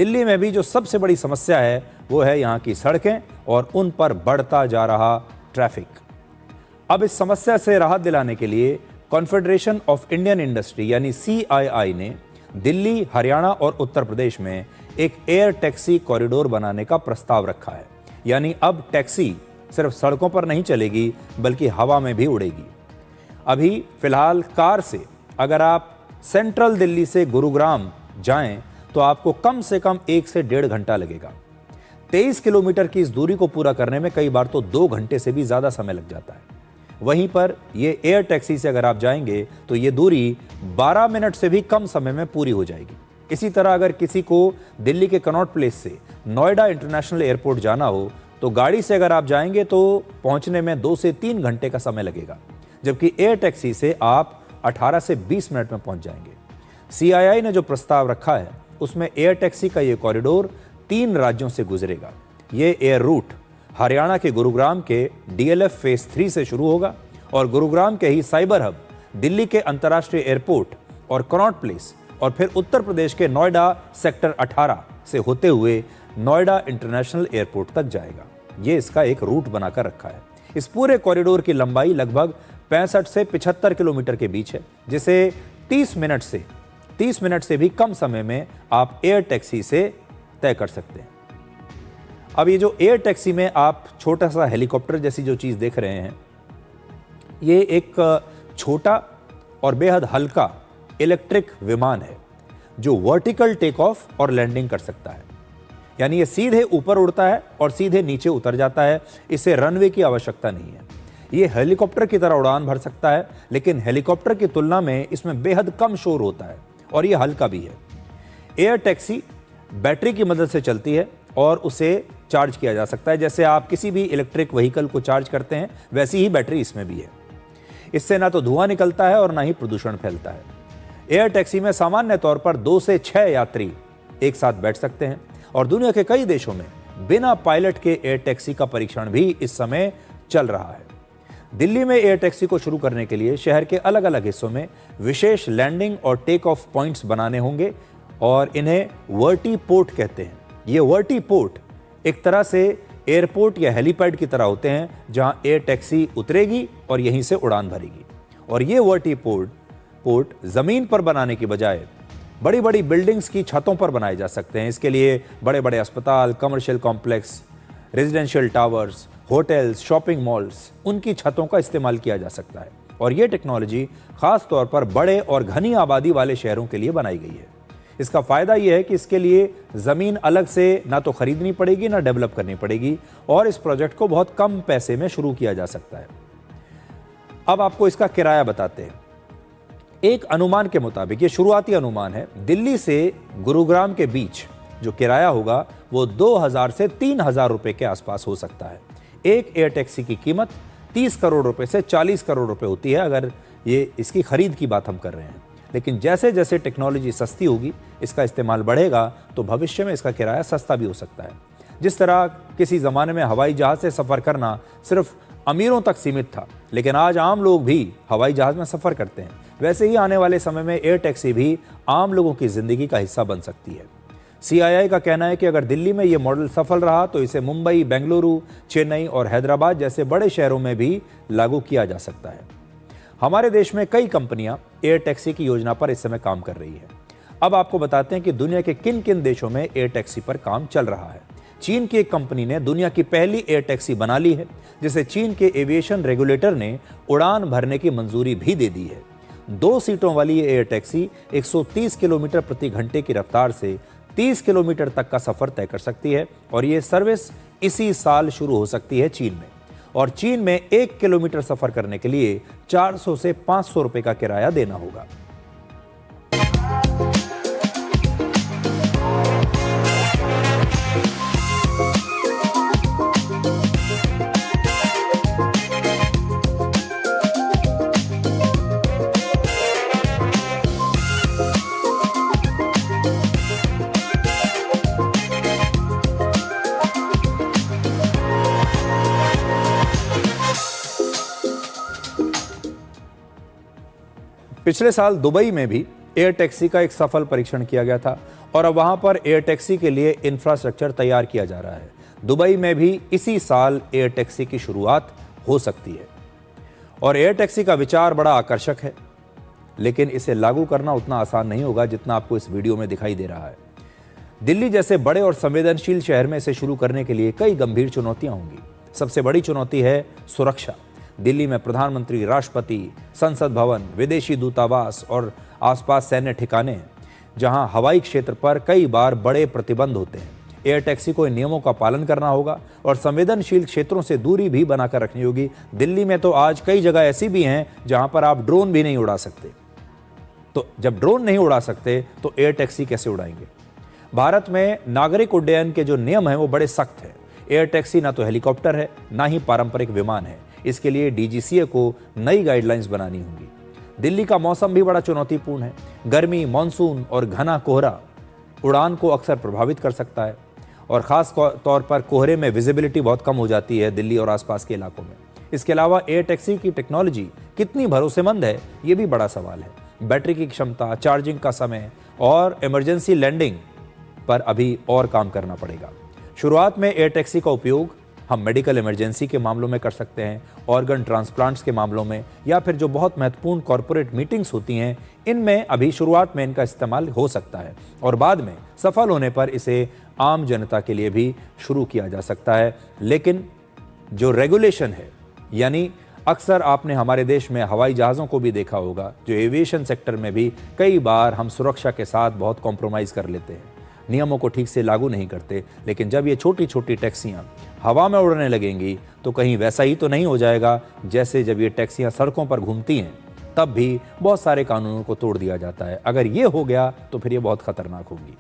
दिल्ली में भी जो सबसे बड़ी समस्या है वो है यहाँ की सड़कें और उन पर बढ़ता जा रहा ट्रैफिक। अब इस समस्या से राहत दिलाने के लिए कॉन्फेडरेशन ऑफ इंडियन इंडस्ट्री यानी CII ने दिल्ली, हरियाणा और उत्तर प्रदेश में एक एयर टैक्सी कॉरिडोर बनाने का प्रस्ताव रखा है। यानी अब टैक्सी सिर्फ सड़कों पर नहीं चलेगी बल्कि हवा में भी उड़ेगी। अभी फिलहाल कार से अगर आप सेंट्रल दिल्ली से गुरुग्राम जाएं तो आपको कम से कम 1 से 1.5 घंटा लगेगा। 23 किलोमीटर की इस दूरी को पूरा करने में कई बार तो 2 घंटे से भी ज़्यादा समय लग जाता है। वहीं पर ये एयर टैक्सी से अगर आप जाएंगे तो ये दूरी 12 मिनट से भी कम समय में पूरी हो जाएगी। इसी तरह अगर किसी को दिल्ली के कनॉट प्लेस से नोएडा इंटरनेशनल एयरपोर्ट जाना हो तो गाड़ी से अगर आप जाएंगे तो पहुंचने में 2 से 3 घंटे का समय लगेगा, जबकि एयर टैक्सी से आप 18 से 20 मिनट में पहुंच जाएंगे। CII ने जो प्रस्ताव रखा है उसमें एयर टैक्सी का ये कॉरिडोर 3 राज्यों से गुजरेगा। ये एयर रूट हरियाणा के गुरुग्राम के DLF फेज 3 से शुरू होगा और गुरुग्राम के ही साइबर हब दिल्ली के अंतर्राष्ट्रीय एयरपोर्ट और कनॉट प्लेस और फिर उत्तर प्रदेश के नोएडा सेक्टर 18 से होते हुए नोएडा इंटरनेशनल एयरपोर्ट तक जाएगा। ये इसका एक रूट बनाकर रखा है। इस पूरे कॉरिडोर की लंबाई लगभग 65 से 75 किलोमीटर के बीच है, जिसे 30 मिनट से भी कम समय में आप एयर टैक्सी से तय कर सकते हैं। अब ये जो एयर टैक्सी में आप छोटा सा हेलीकॉप्टर जैसी जो चीज़ देख रहे हैं, ये एक छोटा और बेहद हल्का इलेक्ट्रिक विमान है जो वर्टिकल टेक ऑफ और लैंडिंग कर सकता है। यानी ये सीधे ऊपर उड़ता है और सीधे नीचे उतर जाता है। इसे रनवे की आवश्यकता नहीं है। ये हेलीकॉप्टर की तरह उड़ान भर सकता है, लेकिन हेलीकॉप्टर की तुलना में इसमें बेहद कम शोर होता है और ये हल्का भी है। एयर टैक्सी बैटरी की मदद से चलती है और उसे चार्ज किया जा सकता है। जैसे आप किसी भी इलेक्ट्रिक व्हीकल को चार्ज करते हैं, वैसी ही बैटरी इसमें भी है। इससे ना तो धुआं निकलता है और ना ही प्रदूषण फैलता है। एयर टैक्सी में सामान्य तौर पर 2 से 6 यात्री एक साथ बैठ सकते हैं और दुनिया के कई देशों में बिना पायलट के एयर टैक्सी का परीक्षण भी इस समय चल रहा है। दिल्ली में एयर टैक्सी को शुरू करने के लिए शहर के अलग अलग हिस्सों में विशेष लैंडिंग और टेक ऑफ पॉइंट्स बनाने होंगे और इन्हें वर्टीपोर्ट कहते हैं। ये वर्टीपोर्ट एक तरह से एयरपोर्ट या हेलीपैड की तरह होते हैं, जहां एयर टैक्सी उतरेगी और यहीं से उड़ान भरेगी। और ये वर्टीपोर्ट जमीन पर बनाने की बजाय बड़ी बड़ी बिल्डिंग्स की छतों पर बनाए जा सकते हैं। इसके लिए बड़े बड़े अस्पताल, commercial complex, residential towers, hotels, shopping malls, उनकी छतों का इस्तेमाल किया जा सकता है। और ये टेक्नोलॉजी खास तौर पर बड़े और घनी आबादी वाले शहरों के लिए बनाई गई है। इसका फायदा यह है कि इसके लिए ज़मीन अलग से ना तो खरीदनी पड़ेगी ना डेवलप करनी पड़ेगी और इस प्रोजेक्ट को बहुत कम पैसे में शुरू किया जा सकता है। अब आपको इसका किराया बताते हैं। एक अनुमान के मुताबिक, ये शुरुआती अनुमान है, दिल्ली से गुरुग्राम के बीच जो किराया होगा वो 2000 से 3000 रुपए के आसपास हो सकता है। एक एयर टैक्सी की कीमत 30 करोड़ रुपए से 40 करोड़ रुपए होती है, अगर ये इसकी खरीद की बात हम कर रहे हैं। लेकिन जैसे जैसे टेक्नोलॉजी सस्ती होगी, इसका इस्तेमाल बढ़ेगा, तो भविष्य में इसका किराया सस्ता भी हो सकता है। जिस तरह किसी ज़माने में हवाई जहाज़ से सफ़र करना सिर्फ अमीरों तक सीमित था, लेकिन आज आम लोग भी हवाई जहाज़ में सफ़र करते हैं, वैसे ही आने वाले समय में एयर टैक्सी भी आम लोगों की ज़िंदगी का हिस्सा बन सकती है। CII का कहना है कि अगर दिल्ली में ये मॉडल सफल रहा तो इसे मुंबई, बेंगलुरु, चेन्नई और हैदराबाद जैसे बड़े शहरों में भी लागू किया जा सकता है। हमारे देश में कई कंपनियां एयर टैक्सी की योजना पर इस समय काम कर रही है। अब आपको बताते हैं कि दुनिया के किन किन देशों में एयर टैक्सी पर काम चल रहा है। चीन की एक कंपनी ने दुनिया की पहली एयर टैक्सी बना ली है, जिसे चीन के एविएशन रेगुलेटर ने उड़ान भरने की मंजूरी भी दे दी है। 2 सीटों वाली ये एयर टैक्सी 130 किलोमीटर प्रति घंटे की रफ्तार से 30 किलोमीटर तक का सफर तय कर सकती है और ये सर्विस इसी साल शुरू हो सकती है चीन में। और चीन में 1 किलोमीटर सफर करने के लिए 400 से 500 रुपए का किराया देना होगा। पिछले साल दुबई में भी एयर टैक्सी का एक सफल परीक्षण किया गया था और अब वहां पर एयर टैक्सी के लिए इंफ्रास्ट्रक्चर तैयार किया जा रहा है। दुबई में भी इसी साल एयर टैक्सी की शुरुआत हो सकती है और एयर टैक्सी का विचार बड़ा आकर्षक है, लेकिन इसे लागू करना उतना आसान नहीं होगा जितना आपको इस वीडियो में दिखाई दे रहा है। दिल्ली जैसे बड़े और संवेदनशील शहर में इसे शुरू करने के लिए कई गंभीर चुनौतियां होंगी। सबसे बड़ी चुनौती है सुरक्षा। दिल्ली में प्रधानमंत्री, राष्ट्रपति, संसद भवन, विदेशी दूतावास और आसपास सैन्य ठिकाने हैं, जहां हवाई क्षेत्र पर कई बार बड़े प्रतिबंध होते हैं। एयर टैक्सी को इन नियमों का पालन करना होगा और संवेदनशील क्षेत्रों से दूरी भी बनाकर रखनी होगी। दिल्ली में तो आज कई जगह ऐसी भी हैं जहां पर आप ड्रोन भी नहीं उड़ा सकते। तो जब ड्रोन नहीं उड़ा सकते तो एयर टैक्सी कैसे उड़ाएंगे? भारत में नागरिक उड्डयन के जो नियम हैं वो बड़े सख्त हैं। एयर टैक्सी ना तो हेलीकॉप्टर है, ना ही पारंपरिक विमान है। इसके लिए डीजीसीए को नई गाइडलाइंस बनानी होंगी। दिल्ली का मौसम भी बड़ा चुनौतीपूर्ण है। गर्मी, मानसून और घना कोहरा उड़ान को अक्सर प्रभावित कर सकता है और ख़ास तौर पर कोहरे में विजिबिलिटी बहुत कम हो जाती है दिल्ली और आसपास के इलाकों में। इसके अलावा एयर टैक्सी की टेक्नोलॉजी कितनी भरोसेमंद है, ये भी बड़ा सवाल है। बैटरी की क्षमता, चार्जिंग का समय और इमरजेंसी लैंडिंग पर अभी और काम करना पड़ेगा। शुरुआत में एयर टैक्सी का उपयोग हम मेडिकल इमरजेंसी के मामलों में कर सकते हैं, ऑर्गन ट्रांसप्लांट्स के मामलों में, या फिर जो बहुत महत्वपूर्ण कॉरपोरेट मीटिंग्स होती हैं, इनमें अभी शुरुआत में इनका इस्तेमाल हो सकता है और बाद में सफल होने पर इसे आम जनता के लिए भी शुरू किया जा सकता है। लेकिन जो रेगुलेशन है, यानी अक्सर आपने हमारे देश में हवाई जहाज़ों को भी देखा होगा, जो एविएशन सेक्टर में भी कई बार हम सुरक्षा के साथ बहुत कॉम्प्रोमाइज़ कर लेते हैं, नियमों को ठीक से लागू नहीं करते। लेकिन जब ये छोटी छोटी टैक्सियाँ हवा में उड़ने लगेंगी तो कहीं वैसा ही तो नहीं हो जाएगा जैसे जब ये टैक्सियाँ सड़कों पर घूमती हैं, तब भी बहुत सारे कानूनों को तोड़ दिया जाता है। अगर ये हो गया तो फिर ये बहुत खतरनाक होगी।